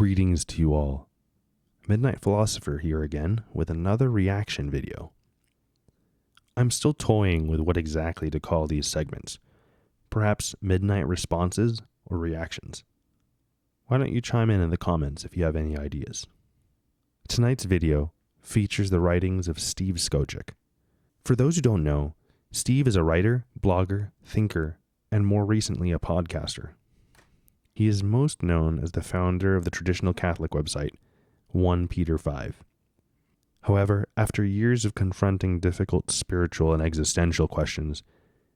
Greetings to you all. Midnight Philosopher here again with another reaction video. I'm still toying with what exactly to call these segments. Perhaps midnight responses or reactions. Why don't you chime in the comments if you have any ideas. Tonight's video features the writings of Steve Skojec. For those who don't know, Steve is a writer, blogger, thinker, and more recently a podcaster. He is most known as the founder of the traditional Catholic website, 1 Peter 5. However, after years of confronting difficult spiritual and existential questions,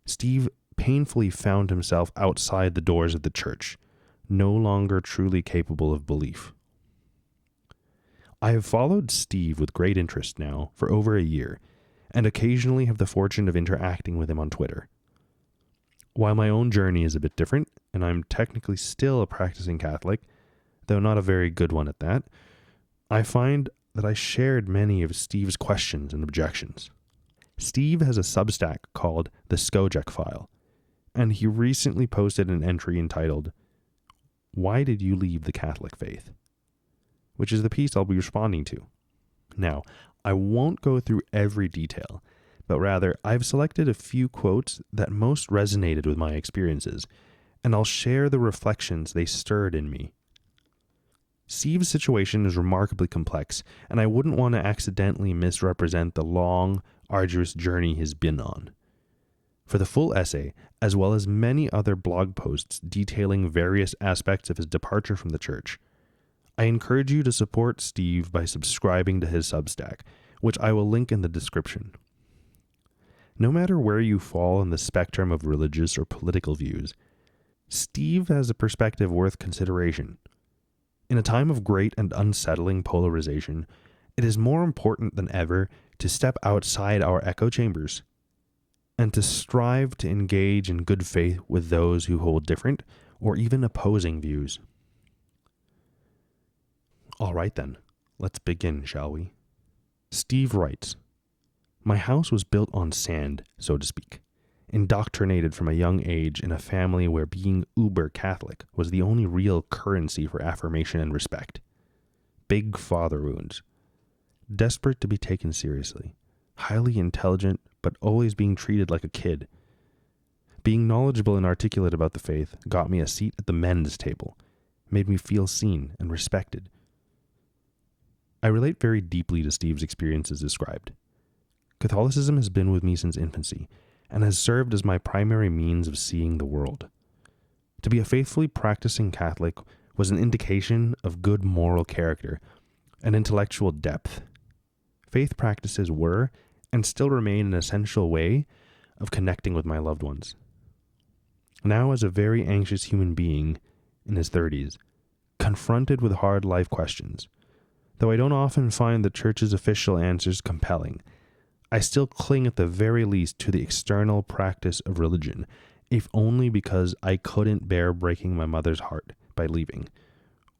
Steve painfully found himself outside the doors of the church, no longer truly capable of belief. I have followed Steve with great interest now for over a year, and occasionally have the fortune of interacting with him on Twitter. While my own journey is a bit different, and I'm technically still a practicing Catholic, though not a very good one at that, I find that I shared many of Steve's questions and objections. Steve has a Substack called the Skojec File, and he recently posted an entry entitled, "Why Did You Leave the Catholic Faith?" which is the piece I'll be responding to. Now, I won't go through every detail, but rather I've selected a few quotes that most resonated with my experiences, and I'll share the reflections they stirred in me. Steve's situation is remarkably complex, and I wouldn't want to accidentally misrepresent the long, arduous journey he's been on. For the full essay, as well as many other blog posts detailing various aspects of his departure from the church, I encourage you to support Steve by subscribing to his Substack, which I will link in the description. No matter where you fall in the spectrum of religious or political views, Steve has a perspective worth consideration. In a time of great and unsettling polarization, it is more important than ever to step outside our echo chambers and to strive to engage in good faith with those who hold different or even opposing views. All right then, let's begin, shall we? Steve writes, "My house was built on sand, so to speak, indoctrinated from a young age in a family where being uber Catholic was the only real currency for affirmation and respect. Big father wounds. Desperate to be taken seriously, highly intelligent, but always being treated like a kid. Being knowledgeable and articulate about the faith got me a seat at the men's table, made me feel seen and respected." I relate very deeply to Steve's experiences described. Catholicism has been with me since infancy, and has served as my primary means of seeing the world. To be a faithfully practicing Catholic was an indication of good moral character and intellectual depth. Faith practices were, and still remain, an essential way of connecting with my loved ones. Now, as a very anxious human being in his 30s, confronted with hard life questions, though I don't often find the church's official answers compelling, I still cling at the very least to the external practice of religion, if only because I couldn't bear breaking my mother's heart by leaving,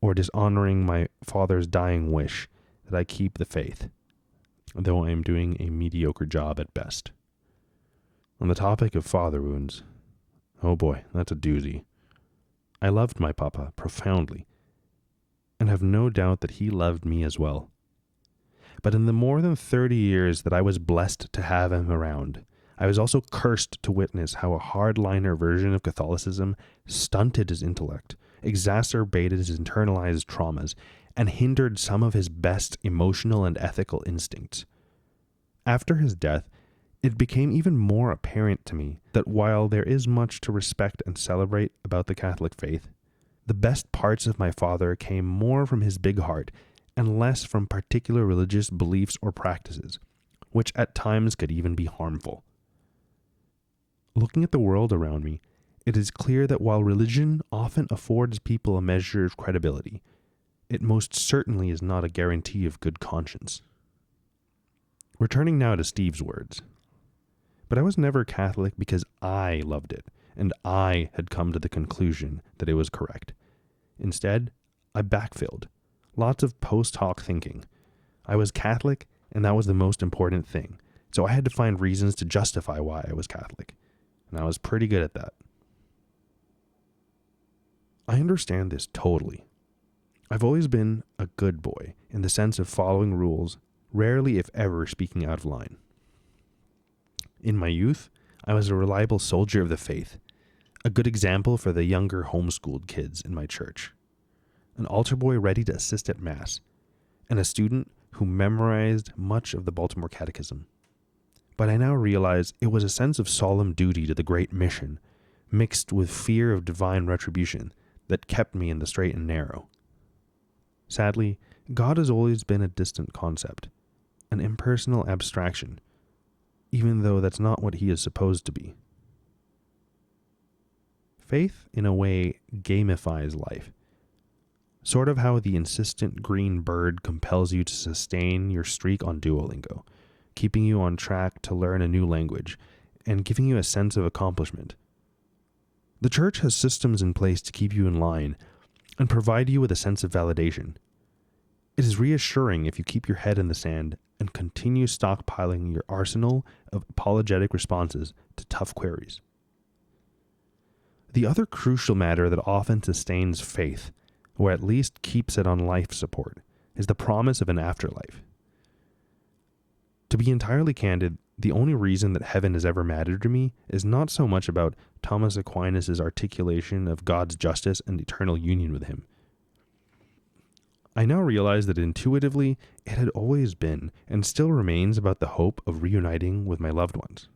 or dishonoring my father's dying wish that I keep the faith, though I am doing a mediocre job at best. On the topic of father wounds, oh boy, that's a doozy. I loved my papa profoundly, and have no doubt that he loved me as well. But in the more than 30 years that I was blessed to have him around, I was also cursed to witness how a hardliner version of Catholicism stunted his intellect, exacerbated his internalized traumas, and hindered some of his best emotional and ethical instincts. After his death, it became even more apparent to me that while there is much to respect and celebrate about the Catholic faith, the best parts of my father came more from his big heart and less from particular religious beliefs or practices, which at times could even be harmful. Looking at the world around me, it is clear that while religion often affords people a measure of credibility, it most certainly is not a guarantee of good conscience. Returning now to Steve's words. But I was never Catholic because I loved it, and I had come to the conclusion that it was correct. Instead, I backfilled. Lots of post hoc thinking. I was Catholic, and that was the most important thing, so I had to find reasons to justify why I was Catholic, and I was pretty good at that. I understand this totally. I've always been a good boy in the sense of following rules, rarely if ever speaking out of line. In my youth, I was a reliable soldier of the faith, a good example for the younger homeschooled kids in my church, an altar boy ready to assist at Mass, and a student who memorized much of the Baltimore Catechism. But I now realize it was a sense of solemn duty to the great mission, mixed with fear of divine retribution, that kept me in the straight and narrow. Sadly, God has always been a distant concept, an impersonal abstraction, even though that's not what he is supposed to be. Faith, in a way, gamifies life. Sort of how the insistent green bird compels you to sustain your streak on Duolingo, keeping you on track to learn a new language, and giving you a sense of accomplishment. The church has systems in place to keep you in line and provide you with a sense of validation. It is reassuring if you keep your head in the sand and continue stockpiling your arsenal of apologetic responses to tough queries. The other crucial matter that often sustains faith, or at least keeps it on life support, is the promise of an afterlife. To be entirely candid, the only reason that heaven has ever mattered to me is not so much about Thomas Aquinas' articulation of God's justice and eternal union with him. I now realize that intuitively it had always been and still remains about the hope of reuniting with my loved ones.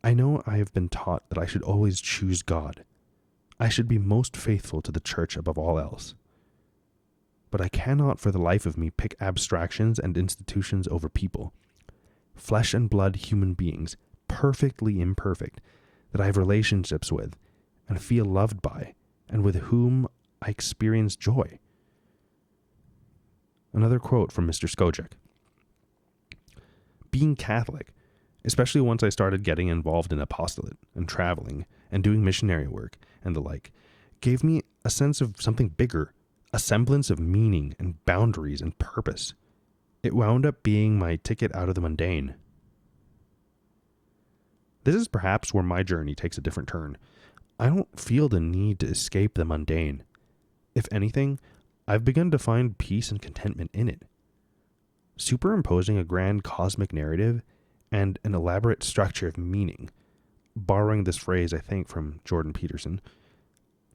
I know I have been taught that I should always choose God. I should be most faithful to the church above all else. But I cannot for the life of me pick abstractions and institutions over people. Flesh and blood human beings, perfectly imperfect, that I have relationships with and feel loved by, and with whom I experience joy. Another quote from Mr. Skojec. Being Catholic, especially once I started getting involved in apostolate and traveling and doing missionary work and the like, gave me a sense of something bigger, a semblance of meaning and boundaries and purpose. It wound up being my ticket out of the mundane. This is perhaps where my journey takes a different turn. I don't feel the need to escape the mundane. If anything, I've begun to find peace and contentment in it. Superimposing a grand cosmic narrative and an elaborate structure of meaning, borrowing this phrase, I think, from Jordan Peterson,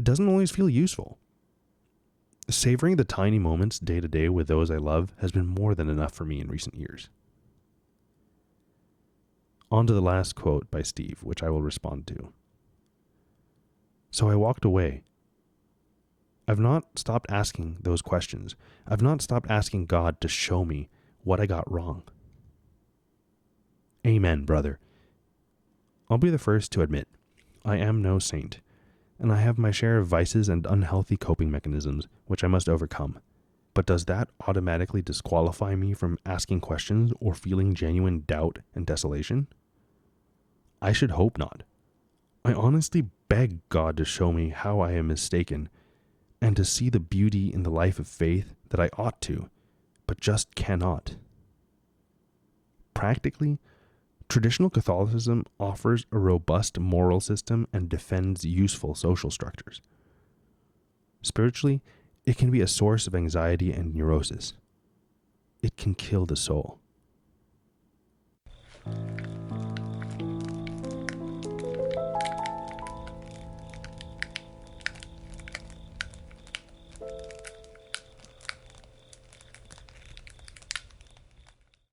doesn't always feel useful. Savoring the tiny moments day to day with those I love has been more than enough for me in recent years. On to the last quote by Steve, which I will respond to. So I walked away. I've not stopped asking those questions. I've not stopped asking God to show me what I got wrong. Amen, brother. I'll be the first to admit, I am no saint, and I have my share of vices and unhealthy coping mechanisms, which I must overcome. But does that automatically disqualify me from asking questions or feeling genuine doubt and desolation? I should hope not. I honestly beg God to show me how I am mistaken, and to see the beauty in the life of faith that I ought to, but just cannot. Practically, traditional Catholicism offers a robust moral system and defends useful social structures. Spiritually, it can be a source of anxiety and neurosis. It can kill the soul.